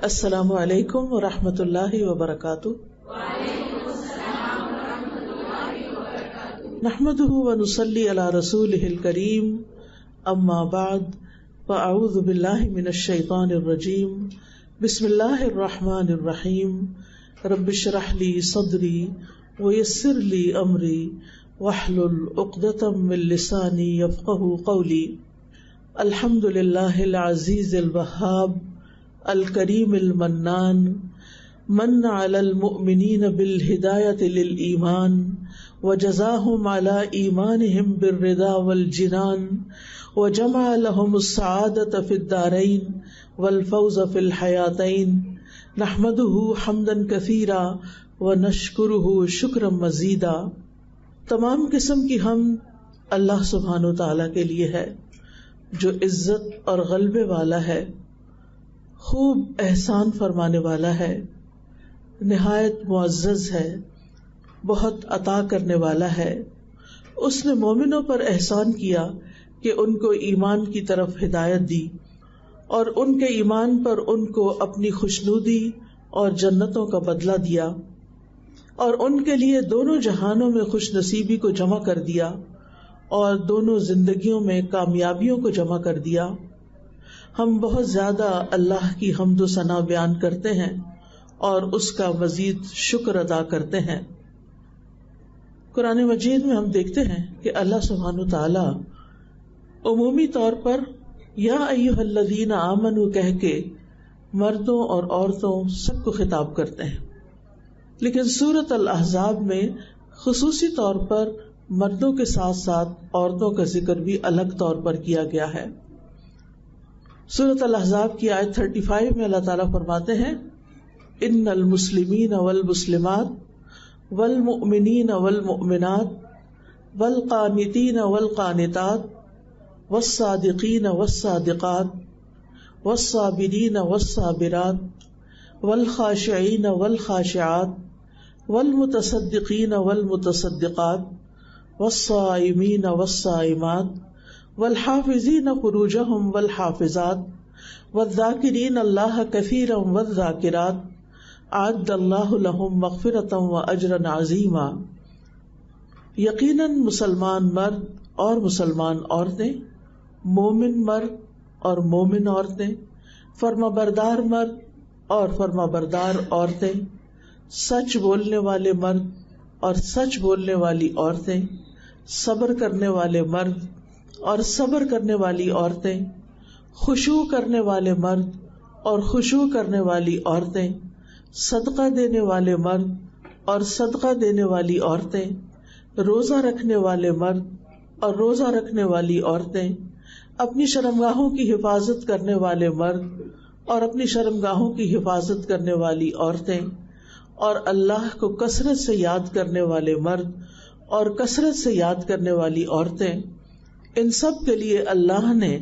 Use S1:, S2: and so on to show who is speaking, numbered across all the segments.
S1: السلام علیکم ورحمۃ اللہ وبرکاتہ۔ نحمده ونصلی علی رسولہ الکریم، اما بعد فاعوذ باللہ من الشیطان الرجیم، بسم اللہ الرحمن الرحیم، رب اشرح لی صدری ویسر لی امری واحلل عقدۃ من لسانی یفقہوا قولی۔ الحمد للہ العزیز الوہاب الکریم المنان، من علی المؤمنین بالہدایۃ للایمان وجزاہم علی ایمانہم بالرضا والجنان وجمع لہم السعادۃ فی الدارین والفوز فی الحیاتین، نحمدہ حمدا کثیرا ونشکرہ شکرا مزیدا۔ تمام قسم کی حمد اللہ سبحانہ وتعالی کے لیے ہے جو عزت اور غلبے والا ہے، خوب احسان فرمانے والا ہے، نہایت معزز ہے، بہت عطا کرنے والا ہے۔ اس نے مومنوں پر احسان کیا کہ ان کو ایمان کی طرف ہدایت دی اور ان کے ایمان پر ان کو اپنی خوشنودی اور جنتوں کا بدلہ دیا، اور ان کے لیے دونوں جہانوں میں خوش نصیبی کو جمع کر دیا اور دونوں زندگیوں میں کامیابیوں کو جمع کر دیا۔ ہم بہت زیادہ اللہ کی حمد و ثنا بیان کرتے ہیں اور اس کا مزید شکر ادا کرتے ہیں۔ قرآن مجید میں ہم دیکھتے ہیں کہ اللہ سبحانہ تعالی عمومی طور پر یا ایھا الذین آمنوا کہہ کے مردوں اور عورتوں سب کو خطاب کرتے ہیں، لیکن سورۃ الاحزاب میں خصوصی طور پر مردوں کے ساتھ ساتھ عورتوں کا ذکر بھی الگ طور پر کیا گیا ہے۔ سورۃ الاحزاب کی آیت 35 میں اللہ تعالیٰ فرماتے ہیں، ان المسلمین والمسلمات والمؤمنین والمؤمنات والقانتین والقانتات والصادقین والصادقات والصابرین والصابرات والخاشعین والخاشعات والمتصدقین والمتصدقات والصائمین والصائمات والحافظین فروجہم والحافظات والذاکرین اللہ کثیرا والذاکرات اعد اللہ لہم مغفرۃ واجرا عظیما۔ یقیناً مسلمان مرد اور مسلمان عورتیں، مومن مرد اور مومن عورتیں، فرما بردار مرد اور فرما بردار عورتیں، سچ بولنے والے مرد اور سچ بولنے والی عورتیں، صبر کرنے والے مرد اور صبر کرنے والی عورتیں، خشوع کرنے والے مرد اور خشوع کرنے والی عورتیں، صدقہ دینے والے مرد اور صدقہ دینے والی عورتیں، روزہ رکھنے والے مرد اور روزہ رکھنے والی عورتیں، اپنی شرمگاہوں کی حفاظت کرنے والے مرد اور اپنی شرمگاہوں کی حفاظت کرنے والی عورتیں، اور اللہ کو کثرت سے یاد کرنے والے مرد اور کثرت سے یاد کرنے والی عورتیں، ان سب کے لیے اللہ نے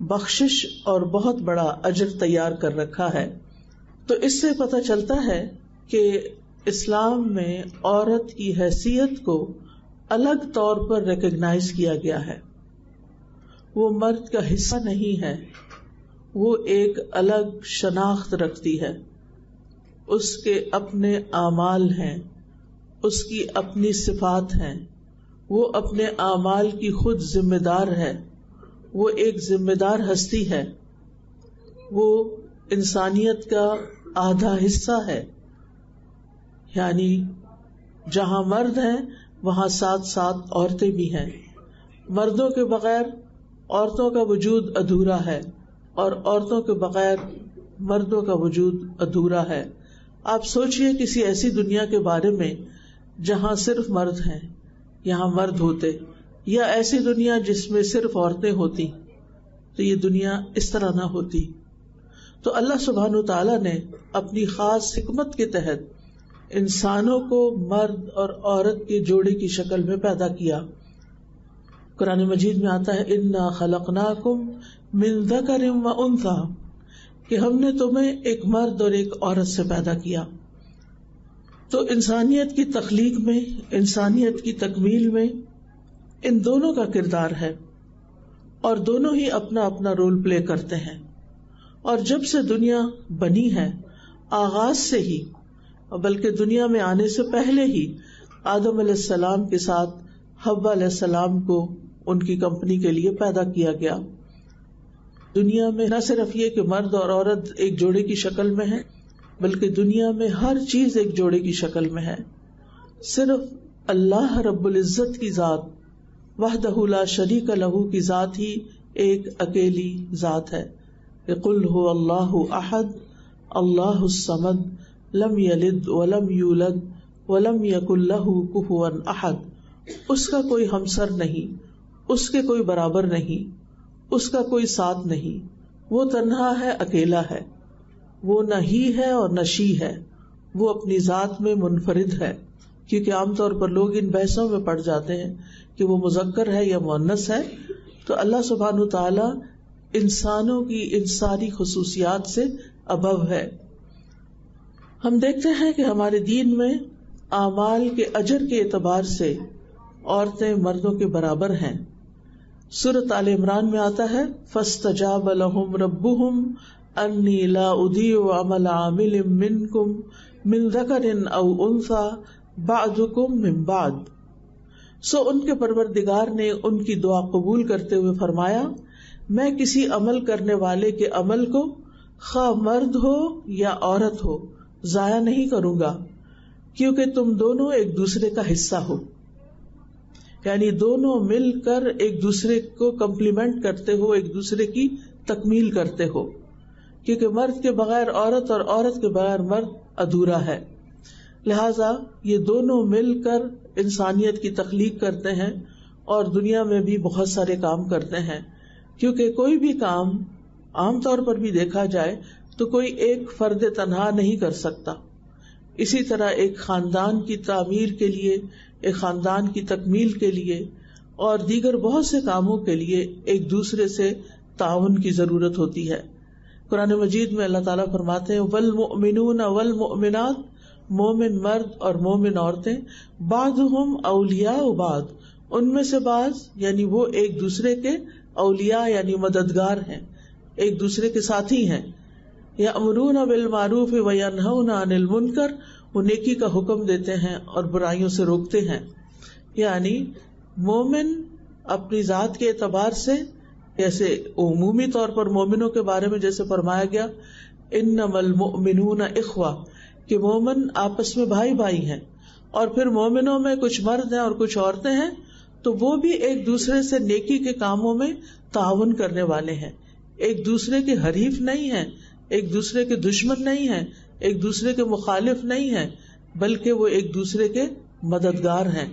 S1: بخشش اور بہت بڑا اجر تیار کر رکھا ہے۔ تو اس سے پتہ چلتا ہے کہ اسلام میں عورت کی حیثیت کو الگ طور پر ریکگنائز کیا گیا ہے۔ وہ مرد کا حصہ نہیں ہے، وہ ایک الگ شناخت رکھتی ہے، اس کے اپنے اعمال ہیں، اس کی اپنی صفات ہیں، وہ اپنے اعمال کی خود ذمہ دار ہے، وہ ایک ذمہ دار ہستی ہے، وہ انسانیت کا آدھا حصہ ہے۔ یعنی جہاں مرد ہیں وہاں ساتھ ساتھ عورتیں بھی ہیں، مردوں کے بغیر عورتوں کا وجود ادھورا ہے اور عورتوں کے بغیر مردوں کا وجود ادھورا ہے۔ آپ سوچئے کسی ایسی دنیا کے بارے میں جہاں صرف مرد ہیں، یہاں مرد ہوتے، یا ایسی دنیا جس میں صرف عورتیں ہوتی، تو یہ دنیا اس طرح نہ ہوتی۔ تو اللہ سبحانہ تعالیٰ نے اپنی خاص حکمت کے تحت انسانوں کو مرد اور عورت کے جوڑے کی شکل میں پیدا کیا۔ قرآن مجید میں آتا ہے، انا خلقناکم من ذکر و انثی، کہ ہم نے تمہیں ایک مرد اور ایک عورت سے پیدا کیا۔ تو انسانیت کی تخلیق میں، انسانیت کی تکمیل میں ان دونوں کا کردار ہے، اور دونوں ہی اپنا اپنا رول پلے کرتے ہیں۔ اور جب سے دنیا بنی ہے آغاز سے ہی، بلکہ دنیا میں آنے سے پہلے ہی آدم علیہ السلام کے ساتھ حوا علیہ السلام کو ان کی کمپنی کے لیے پیدا کیا گیا. دنیا میں نہ صرف یہ کہ مرد اور عورت ایک جوڑے کی شکل میں ہیں، بلکہ دنیا میں ہر چیز ایک جوڑے کی شکل میں ہے. صرف اللہ رب العزت کی ذات وحدہ لا شریک لہ کی ذات ہی ایک اکیلی ذات ہے. قل هو اللہ احد اللہ الصمد لم یلد ولم یولد ولم یکن لہ کفوا احد. اس کا کوئی ہمسر نہیں، اس کے کوئی برابر نہیں، اس کا کوئی ساتھ نہیں. وہ تنہا ہے، اکیلا ہے، وہ نہ ہی ہے اور نہ شی ہے، وہ اپنی ذات میں منفرد ہے. کیونکہ عام طور پر لوگ ان بحثوں میں پڑ جاتے ہیں کہ وہ مذکر ہے یا مؤنث ہے. تو اللہ سبحانہ تعالی انسانوں کی ان ساری خصوصیات سے ابو ہے. ہم دیکھتے ہیں کہ ہمارے دین میں اعمال کے اجر کے اعتبار سے عورتیں مردوں کے برابر ہیں. سورۃ آل عمران میں آتا ہے فاستجاب لهم ربهم انی لا اضیع عمل عامل منکم من ذکر او انثی بعضکم من بعض. سو ان کے پروردگار نے ان کی دعا قبول کرتے ہوئے فرمایا میں کسی عمل کرنے والے کے عمل کو خواہ مرد ہو یا عورت ہو ضائع نہیں کروں گا، کیونکہ تم دونوں ایک دوسرے کا حصہ ہو. یعنی دونوں مل کر ایک دوسرے کو کمپلیمنٹ کرتے ہو، ایک دوسرے کی تکمیل کرتے ہو. کیونکہ مرد کے بغیر عورت اور عورت کے بغیر مرد ادھورا ہے. لہذا یہ دونوں مل کر انسانیت کی تخلیق کرتے ہیں اور دنیا میں بھی بہت سارے کام کرتے ہیں. کیونکہ کوئی بھی کام عام طور پر بھی دیکھا جائے تو کوئی ایک فرد تنہا نہیں کر سکتا. اسی طرح ایک خاندان کی تعمیر کے لیے، ایک خاندان کی تکمیل کے لیے اور دیگر بہت سے کاموں کے لیے ایک دوسرے سے تعاون کی ضرورت ہوتی ہے. قرآن مجید میں اللہ تعالیٰ فرماتے ہیں والمؤمنون والمؤمنات، مومن مرد اور مومن عورتیں بعضهم اولیاء بعض، ان میں سے بعض یعنی وہ ایک دوسرے کے اولیاء یعنی مددگار ہیں، ایک دوسرے کے ساتھی ہیں. یأمرون بالمعروف وینہون عن المنکر، وہ نیکی کا حکم دیتے ہیں اور برائیوں سے روکتے ہیں. یعنی مومن اپنی ذات کے اعتبار سے، جیسے عمومی طور پر مومنوں کے بارے میں جیسے فرمایا گیا انما المؤمنون اخوہ، کہ مومن آپس میں بھائی بھائی ہیں، اور پھر مومنوں میں کچھ مرد ہیں اور کچھ عورتیں ہیں تو وہ بھی ایک دوسرے سے نیکی کے کاموں میں تعاون کرنے والے ہیں. ایک دوسرے کے حریف نہیں ہیں، ایک دوسرے کے دشمن نہیں ہیں، ایک دوسرے کے مخالف نہیں ہیں، بلکہ وہ ایک دوسرے کے مددگار ہیں.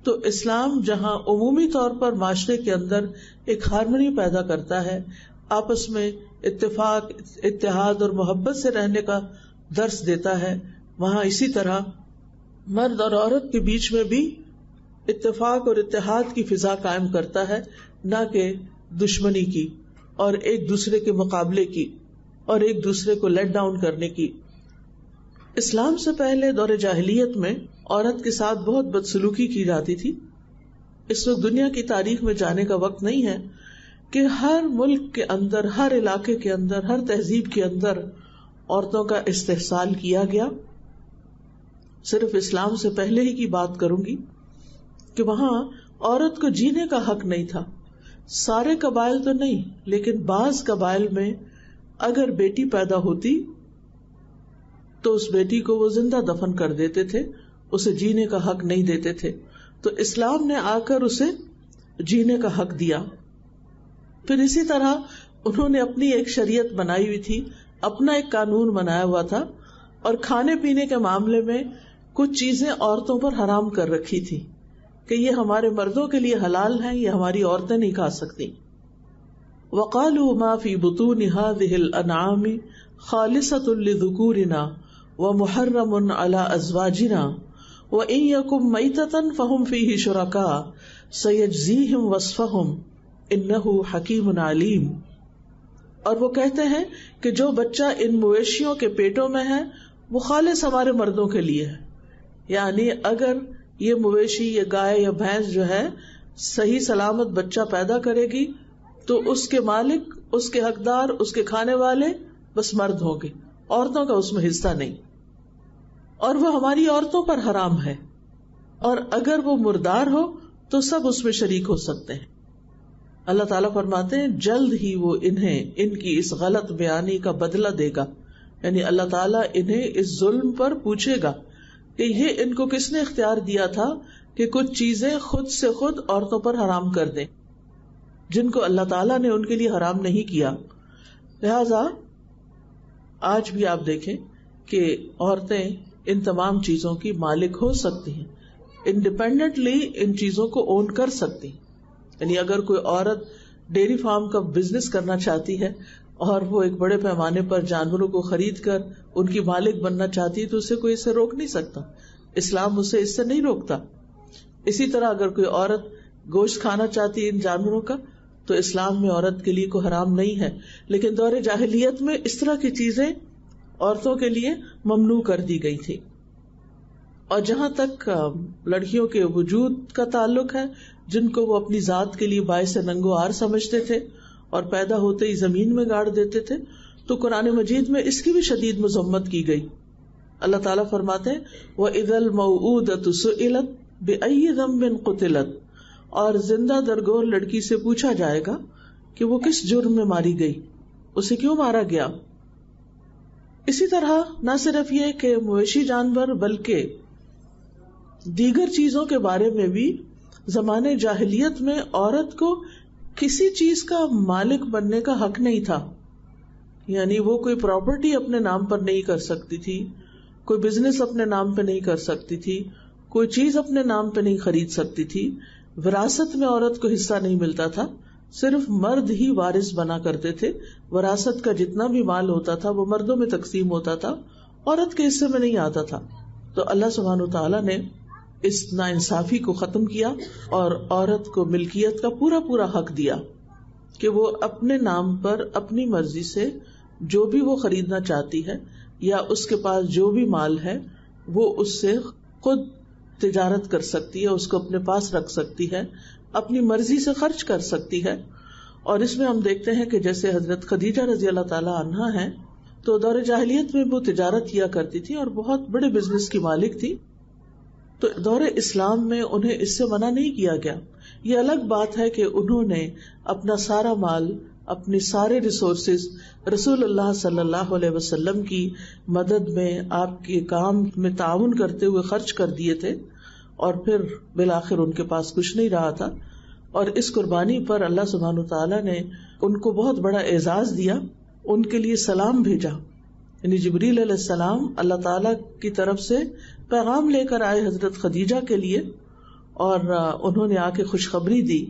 S1: تو اسلام جہاں عمومی طور پر معاشرے کے اندر ایک ہارمنی پیدا کرتا ہے، آپس میں اتفاق، اتحاد اور محبت سے رہنے کا درس دیتا ہے، وہاں اسی طرح مرد اور عورت کے بیچ میں بھی اتفاق اور اتحاد کی فضا قائم کرتا ہے، نہ کہ دشمنی کی اور ایک دوسرے کے مقابلے کی اور ایک دوسرے کو لیٹ ڈاؤن کرنے کی. اسلام سے پہلے دور جاہلیت میں عورت کے ساتھ بہت بدسلوکی کی جاتی تھی. اس وقت دنیا کی تاریخ میں جانے کا وقت نہیں ہے کہ ہر ملک کے اندر، ہر علاقے کے اندر، ہر تہذیب کے اندر عورتوں کا استحصال کیا گیا. صرف اسلام سے پہلے ہی کی بات کروں گی کہ وہاں عورت کو جینے کا حق نہیں تھا. سارے قبائل تو نہیں، لیکن بعض قبائل میں اگر بیٹی پیدا ہوتی تو اس بیٹی کو وہ زندہ دفن کر دیتے تھے، اسے جینے کا حق نہیں دیتے تھے. تو اسلام نے آ کر اسے جینے کا حق دیا. پھر اسی طرح انہوں نے اپنی ایک شریعت بنائی ہوئی تھی، اپنا ایک قانون بنایا ہوا تھا، اور کھانے پینے کے معاملے میں کچھ چیزیں عورتوں پر حرام کر رکھی تھی کہ یہ ہمارے مردوں کے لیے حلال ہیں، یہ ہماری عورتیں نہیں کھا سکتی. وقالوا ما في بطون هذه الانعام خالصة لذكورنا ومحرم على ازواجنا وان يكن ميتة فهم فيه شركاء سيجزيهم وصفهم انه حكيم عليم. اور وہ کہتے ہیں کہ جو بچہ ان مویشیوں کے پیٹوں میں ہے وہ خالص ہمارے مردوں کے لیے ہے. یعنی اگر یہ مویشی، یہ گائے یا بھینس جو ہے صحیح سلامت بچہ پیدا کرے گی تو اس کے مالک، اس کے حقدار، اس کے کھانے والے بس مرد ہوں گے، عورتوں کا اس میں حصہ نہیں، اور وہ ہماری عورتوں پر حرام ہے، اور اگر وہ مردار ہو تو سب اس میں شریک ہو سکتے ہیں۔ اللہ تعالیٰ فرماتے ہیں جلد ہی وہ انہیں ان کی اس غلط بیانی کا بدلہ دے گا، یعنی اللہ تعالیٰ انہیں اس ظلم پر پوچھے گا کہ یہ ان کو کس نے اختیار دیا تھا کہ کچھ چیزیں خود سے خود عورتوں پر حرام کر دیں جن کو اللہ تعالیٰ نے ان کے لیے حرام نہیں کیا۔ لہذا آج بھی آپ دیکھیں کہ عورتیں ان تمام چیزوں کی مالک ہو سکتی ہیں، انڈیپینڈنٹلی ان چیزوں کو اون کر سکتی ہیں۔ یعنی اگر کوئی عورت ڈیری فارم کا بزنس کرنا چاہتی ہے اور وہ ایک بڑے پیمانے پر جانوروں کو خرید کر ان کی مالک بننا چاہتی ہے تو اسے کوئی اسے روک نہیں سکتا، اسلام اسے اس سے نہیں روکتا۔ اسی طرح اگر کوئی عورت گوشت کھانا چاہتی ہے ان جانوروں کا تو اسلام میں عورت کے لیے کوئی حرام نہیں ہے، لیکن دور جاہلیت میں اس طرح کی چیزیں عورتوں کے لیے ممنوع کر دی گئی تھی۔ اور جہاں تک لڑکیوں کے وجود کا تعلق ہے، جن کو وہ اپنی ذات کے لیے باعث ننگو آر سمجھتے تھے اور پیدا ہوتے ہی زمین میں گاڑ دیتے تھے، تو قرآن مجید میں اس کی بھی شدید مذمت کی گئی۔ اللہ تعالیٰ فرماتے ہیں وَإِذَا الْمَوْءُودَةُ سُئِلَتْ بِأَيِّ ذَنبٍ قُتِلَتْ، اور زندہ درگور لڑکی سے پوچھا جائے گا کہ وہ کس جرم میں ماری گئی، اسے کیوں مارا گیا۔ اسی طرح نہ صرف یہ کہ مویشی جانور بلکہ دیگر چیزوں کے بارے میں بھی زمانے جاہلیت میں عورت کو کسی چیز کا مالک بننے کا حق نہیں تھا، یعنی وہ کوئی پراپرٹی اپنے نام پر نہیں کر سکتی تھی، کوئی بزنس اپنے نام پہ نہیں کر سکتی تھی، کوئی چیز اپنے نام پہ نہیں خرید سکتی تھی، وراثت میں عورت کو حصہ نہیں ملتا تھا، صرف مرد ہی وارث بنا کرتے تھے، وراثت کا جتنا بھی مال ہوتا تھا وہ مردوں میں تقسیم ہوتا تھا، عورت کے حصے میں نہیں آتا تھا۔ تو اللہ سبحانہ وتعالیٰ نے اس ناانصافی کو ختم کیا اور عورت کو ملکیت کا پورا پورا حق دیا کہ وہ اپنے نام پر اپنی مرضی سے جو بھی وہ خریدنا چاہتی ہے یا اس کے پاس جو بھی مال ہے وہ اس سے خود تجارت کر سکتی ہے، اس کو اپنے پاس رکھ سکتی ہے، اپنی مرضی سے خرچ کر سکتی ہے۔ اور اس میں ہم دیکھتے ہیں کہ جیسے حضرت خدیجہ رضی اللہ تعالی عنہا ہیں تو دور جاہلیت میں وہ تجارت کیا کرتی تھی اور بہت بڑے بزنس کی مالک تھی، تو دور اسلام میں انہیں اس سے منع نہیں کیا گیا۔ یہ الگ بات ہے کہ انہوں نے اپنا سارا مال، اپنے سارے ریسورسز رسول اللہ صلی اللہ علیہ وسلم کی مدد میں، آپ کے کام میں تعاون کرتے ہوئے خرچ کر دیے تھے، اور پھر بالآخر ان کے پاس کچھ نہیں رہا تھا، اور اس قربانی پر اللہ سبحانہ وتعالیٰ نے ان کو بہت بڑا اعزاز دیا، ان کے لیے سلام بھیجا، یعنی جبریل علیہ السلام اللہ تعالیٰ کی طرف سے پیغام لے کر آئے حضرت خدیجہ کے لیے، اور انہوں نے آ کے خوشخبری دی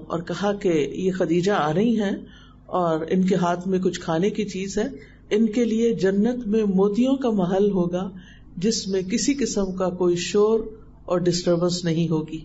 S1: اور کہا کہ یہ خدیجہ آ رہی ہیں اور ان کے ہاتھ میں کچھ کھانے کی چیز ہے، ان کے لیے جنت میں موتیوں کا محل ہوگا جس میں کسی قسم کا کوئی شور اور ڈسٹربنس نہیں ہوگی۔